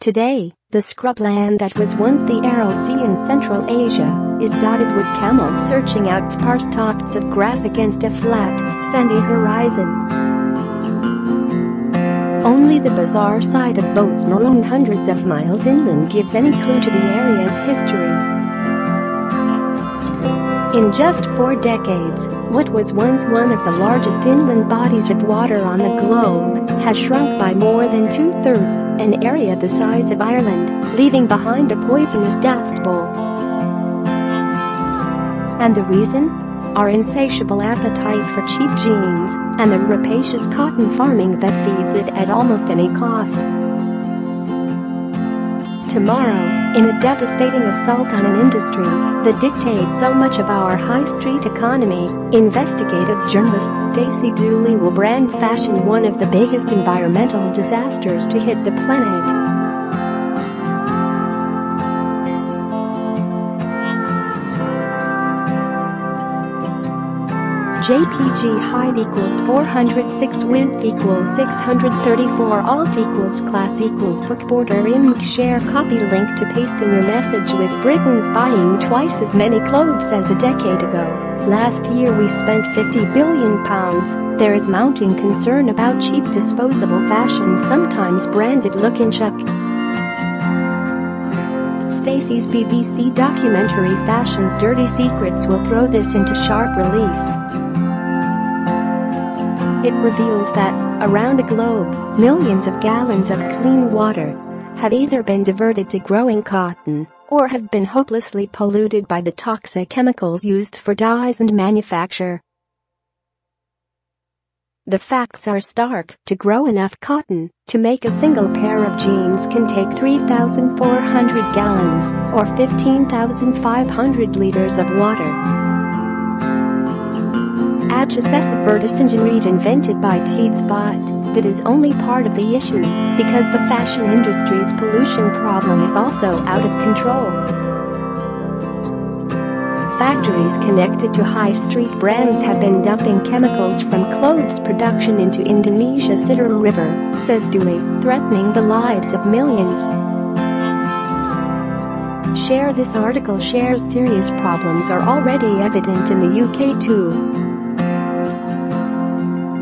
Today, the scrubland that was once the Aral Sea in Central Asia is dotted with camels searching out sparse tufts of grass against a flat, sandy horizon. Only the bizarre sight of boats marooned hundreds of miles inland gives any clue to the area's history. In just 4 decades, what was once one of the largest inland bodies of water on the globe has shrunk by more than 2/3, an area the size of Ireland, leaving behind a poisonous dust bowl. And the reason? Our insatiable appetite for cheap jeans and the rapacious cotton farming that feeds it at almost any cost. Tomorrow, in a devastating assault on an industry that dictates so much of our high street economy, investigative journalist Stacey Dooley will brand fashion one of the biggest environmental disasters to hit the planet. JPG height equals 406, width equals 634, alt equals class equals book border img share copy link to paste in your message. With Britain's buying twice as many clothes as a decade ago, last year we spent £50 billion, there is mounting concern about cheap disposable fashion, sometimes branded Look and Chuck. Stacey's BBC documentary Fashion's Dirty Secrets will throw this into sharp relief. It reveals that, around the globe, millions of gallons of clean water have either been diverted to growing cotton or have been hopelessly polluted by the toxic chemicals used for dyes and manufacture. The facts are stark. To grow enough cotton to make a single pair of jeans can take 3,400 gallons or 15,500 liters of water. Advertising invented by Spot that is only part of the issue because the fashion industry's pollution problem is also out of control. Factories connected to high street brands have been dumping chemicals from clothes production into Indonesia's Citarum River, says Dooley, threatening the lives of millions. Share this article shares serious problems are already evident in the UK too.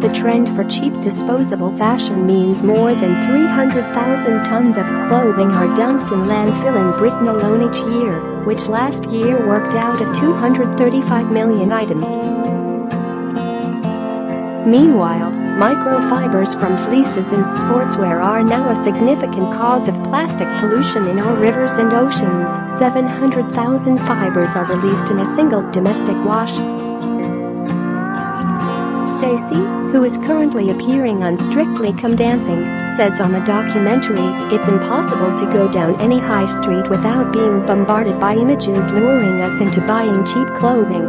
The trend for cheap disposable fashion means more than 300,000 tons of clothing are dumped in landfill in Britain alone each year, which last year worked out at 235 million items. Meanwhile, microfibers from fleeces in sportswear are now a significant cause of plastic pollution in our rivers and oceans. 700,000 fibers are released in a single domestic wash. Stacey, who is currently appearing on Strictly Come Dancing, says on the documentary, it's impossible to go down any high street without being bombarded by images luring us into buying cheap clothing.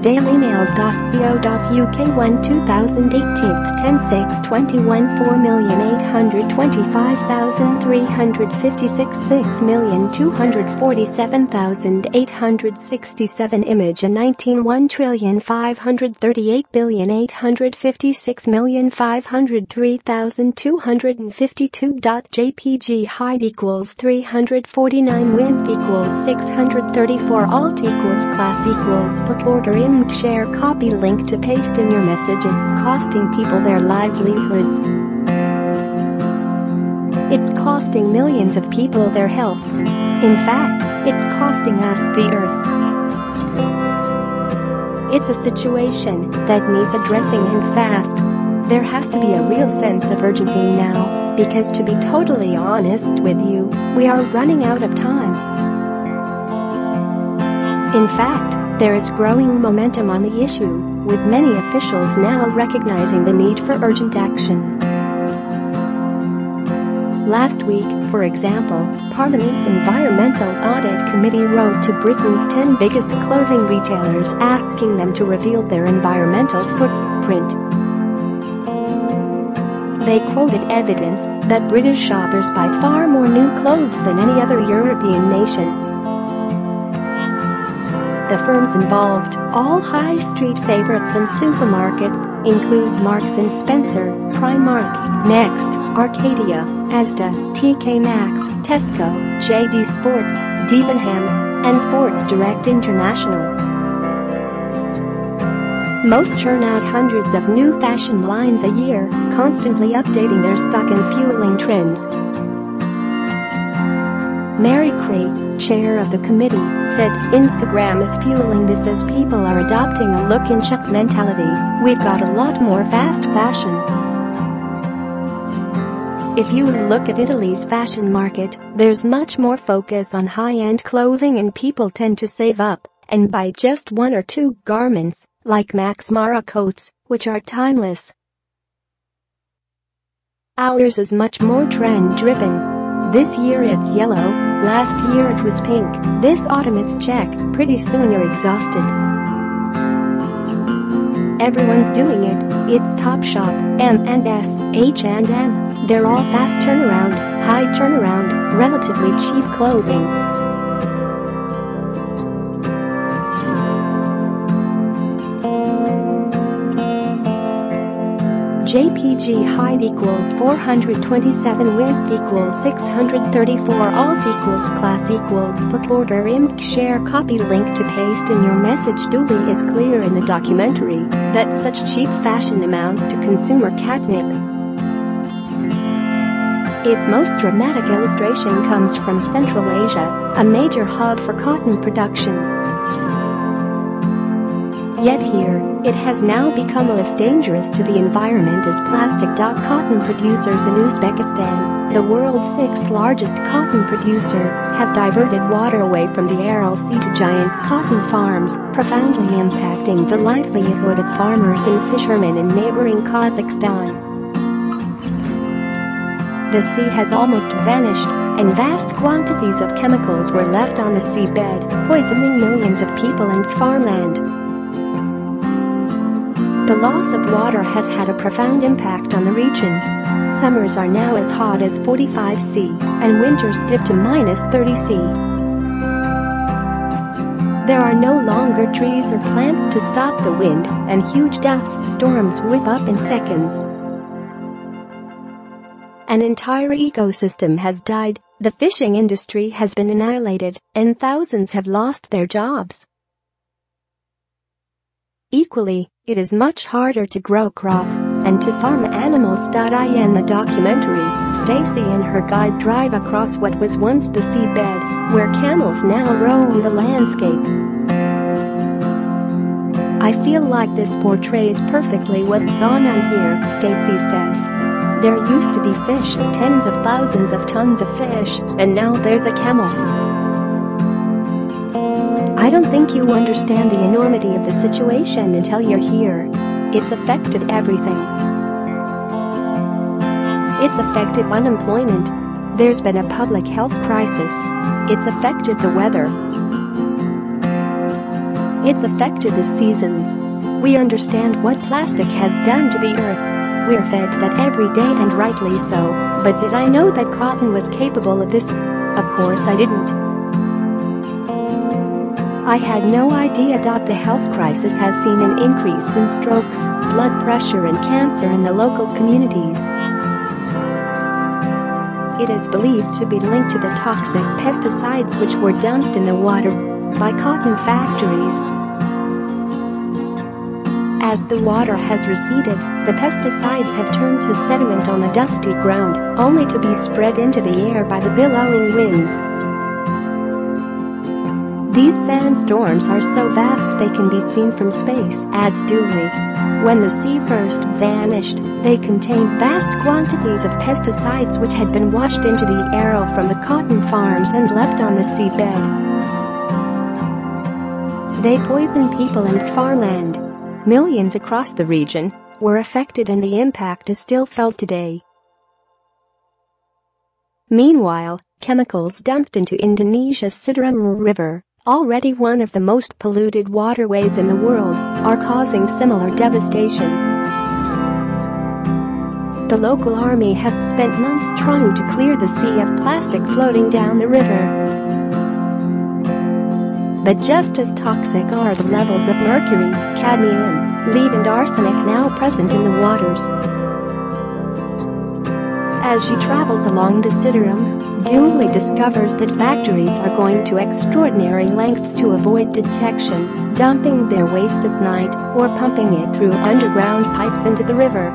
dailymail.co.uk 1/2018 10/6/21 4,825,356 6,247,867 Image a 19,538,856,503,252. JPG height equals 349, width equals 634, alt equals class equals book order img share copy link to paste in your message. It's costing people their livelihoods. It's costing millions of people their health. In fact, it's costing us the earth. It's a situation that needs addressing and fast. There has to be a real sense of urgency now, because to be totally honest with you, we are running out of time. In fact, there is growing momentum on the issue, with many officials now recognizing the need for urgent action. Last week, for example, Parliament's Environmental Audit Committee wrote to Britain's 10 biggest clothing retailers asking them to reveal their environmental footprint. They quoted evidence that British shoppers buy far more new clothes than any other European nation. The firms involved, all high street favorites and supermarkets, include Marks & Spencer, Primark, Next, Arcadia, Asda, TK Maxx, Tesco, JD Sports, Debenhams, and Sports Direct International. Most churn out hundreds of new fashion lines a year, constantly updating their stock and fueling trends. Mary Cree, chair of the committee, said, "Instagram is fueling this as people are adopting a look and check mentality. We've got a lot more fast fashion. If you look at Italy's fashion market, there's much more focus on high-end clothing and people tend to save up and buy just one or two garments, like Max Mara coats, which are timeless. Ours is much more trend-driven. This year it's yellow, last year it was pink, this autumn it's check, pretty soon you're exhausted. Everyone's doing it, it's Topshop, M&S, H&M, they're all fast turnaround, high turnaround, relatively cheap clothing." JPG height equals 427, width equals 634, alt equals class equals book order img share copy link to paste in your message. Dooley is clear in the documentary that such cheap fashion amounts to consumer catnip. Its most dramatic illustration comes from Central Asia, a major hub for cotton production. Yet here, it has now become as dangerous to the environment as plastic. Cotton producers in Uzbekistan, the world's sixth largest cotton producer, have diverted water away from the Aral Sea to giant cotton farms, profoundly impacting the livelihood of farmers and fishermen in neighboring Kazakhstan. The sea has almost vanished, and vast quantities of chemicals were left on the seabed, poisoning millions of people and farmland. The loss of water has had a profound impact on the region. Summers are now as hot as 45 C, and winters dip to -30 C. There are no longer trees or plants to stop the wind, and huge dust storms whip up in seconds. An entire ecosystem has died, the fishing industry has been annihilated, and thousands have lost their jobs. Equally, it is much harder to grow crops and to farm animals. In the documentary, Stacy and her guide drive across what was once the seabed, where camels now roam the landscape. "I feel like this portrays perfectly what's gone on here," Stacy says. "There used to be fish, tens of thousands of tons of fish, and now there's a camel. I don't think you understand the enormity of the situation until you're here. It's affected everything. It's affected unemployment. There's been a public health crisis. It's affected the weather. It's affected the seasons. We understand what plastic has done to the earth. We're fed that every day, and rightly so. But did I know that cotton was capable of this? Of course I didn't. I had no idea. The health crisis has seen an increase in strokes, blood pressure and cancer in the local communities. It is believed to be linked to the toxic pesticides which were dumped in the water by cotton factories. As the water has receded, the pesticides have turned to sediment on the dusty ground, only to be spread into the air by the billowing winds. These sandstorms are so vast they can be seen from space, adds Dooley. When the sea first vanished, they contained vast quantities of pesticides which had been washed into the Aral from the cotton farms and left on the seabed. They poison people and farmland. Millions across the region were affected, and the impact is still felt today. Meanwhile, chemicals dumped into Indonesia's Sidrap River, already one of the most polluted waterways in the world, are causing similar devastation. The local army has spent months trying to clear the sea of plastic floating down the river. But just as toxic are the levels of mercury, cadmium, lead and arsenic now present in the waters. As she travels along the Siderum, Dooley discovers that factories are going to extraordinary lengths to avoid detection, dumping their waste at night or pumping it through underground pipes into the river.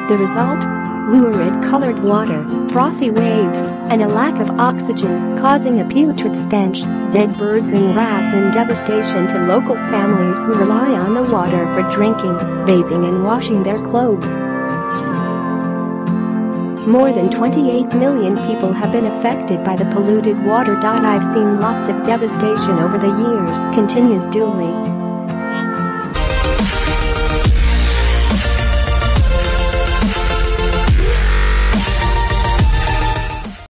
The result? Lurid-colored water, frothy waves, and a lack of oxygen, causing a putrid stench, dead birds and rats, and devastation to local families who rely on the water for drinking, bathing and washing their clothes. More than 28 million people have been affected by the polluted water. I've seen lots of devastation over the years, continues Dooley.